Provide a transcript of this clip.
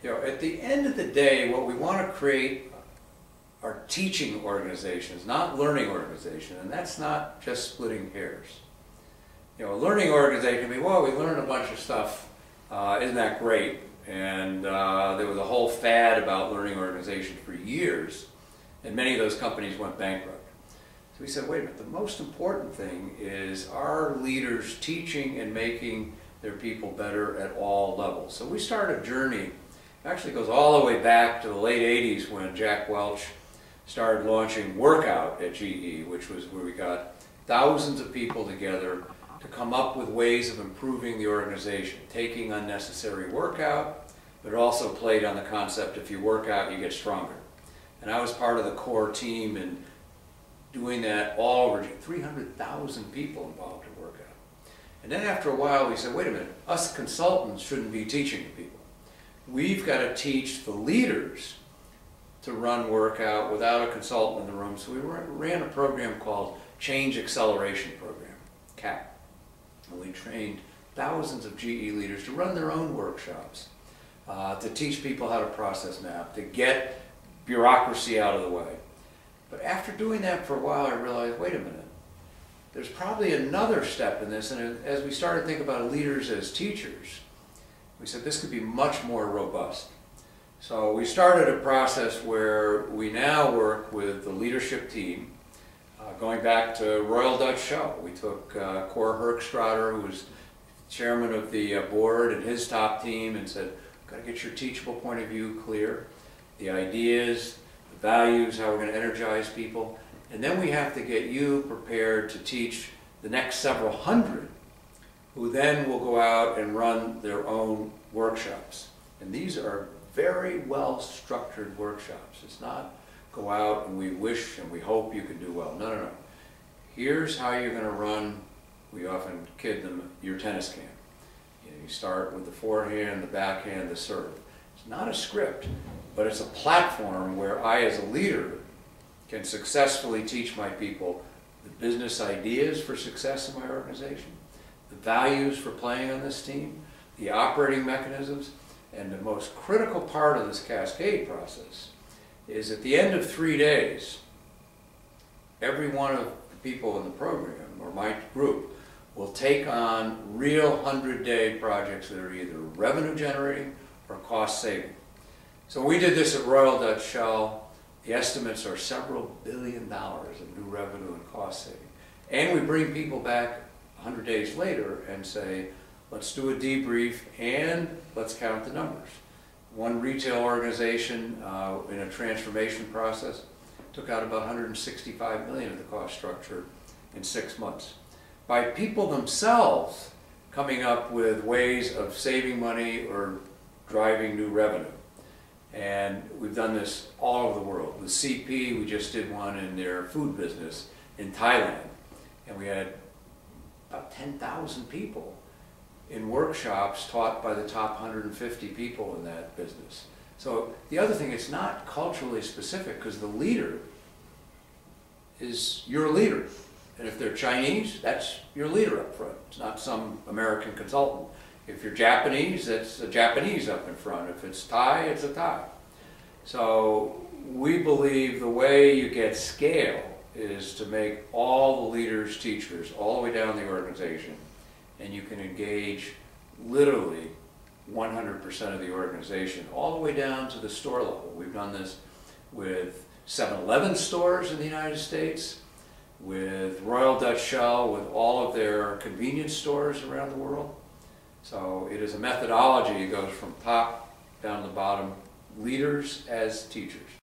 At the end of the day, what we want to create are teaching organizations, not learning organizations, and that's not just splitting hairs. A learning organization can be, well, we learned a bunch of stuff, isn't that great? And there was a whole fad about learning organizations for years, and many of those companies went bankrupt. So we said, wait a minute, the most important thing is our leaders teaching and making their people better at all levels. So we started a journey, actually goes all the way back to the late 80s when Jack Welch started launching Workout at GE, which was where we got thousands of people together to come up with ways of improving the organization, taking unnecessary workout, but it also played on the concept if you work out, you get stronger. And I was part of the core team in doing that all over, 300,000 people involved in workout. And then after a while we said, wait a minute, us consultants shouldn't be teaching the people. We've got to teach the leaders to run workout without a consultant in the room. So we ran a program called Change Acceleration Program, CAP. And we trained thousands of GE leaders to run their own workshops, to teach people how to process map, to get bureaucracy out of the way. But after doing that for a while, I realized, wait a minute, there's probably another step in this. And as we started to think about leaders as teachers, we said this could be much more robust. So we started a process where we now work with the leadership team, going back to Royal Dutch Shell. We took Cor Herkstrader, who was chairman of the board, and his top team, and said, got to get your teachable point of view clear, the ideas, the values, how we're going to energize people, and then we have to get you prepared to teach the next several hundred, who then will go out and run their own workshops. And these are very well structured workshops. It's not go out and we wish and we hope you can do well. No, no, no. Here's how you're going to run, we often kid them, your tennis game. You start with the forehand, the backhand, the serve. It's not a script, but it's a platform where I as a leader can successfully teach my people the business ideas for success in my organization, the values for playing on this team, the operating mechanisms, and the most critical part of this cascade process is at the end of 3 days, every one of the people in the program, or my group, will take on real 100-day projects that are either revenue generating or cost saving. So we did this at Royal Dutch Shell. The estimates are several $1 billion of new revenue and cost saving. And we bring people back 100 days later and say, let's do a debrief and let's count the numbers. One retail organization in a transformation process took out about $165 million of the cost structure in 6 months. By people themselves coming up with ways of saving money or driving new revenue. And we've done this all over the world. With CP, we just did one in their food business in Thailand. And we had about 10,000 people in workshops taught by the top 150 people in that business. So the other thing, it's not culturally specific because the leader is your leader. And if they're Chinese, that's your leader up front. It's not some American consultant. If you're Japanese, it's a Japanese up in front. If it's Thai, it's a Thai. So we believe the way you get scale is to make all the leaders teachers all the way down the organization, and you can engage literally 100% of the organization all the way down to the store level. We've done this with 7-Eleven stores in the United States, with Royal Dutch Shell, with all of their convenience stores around the world. So it is a methodology that goes from top down to bottom, leaders as teachers.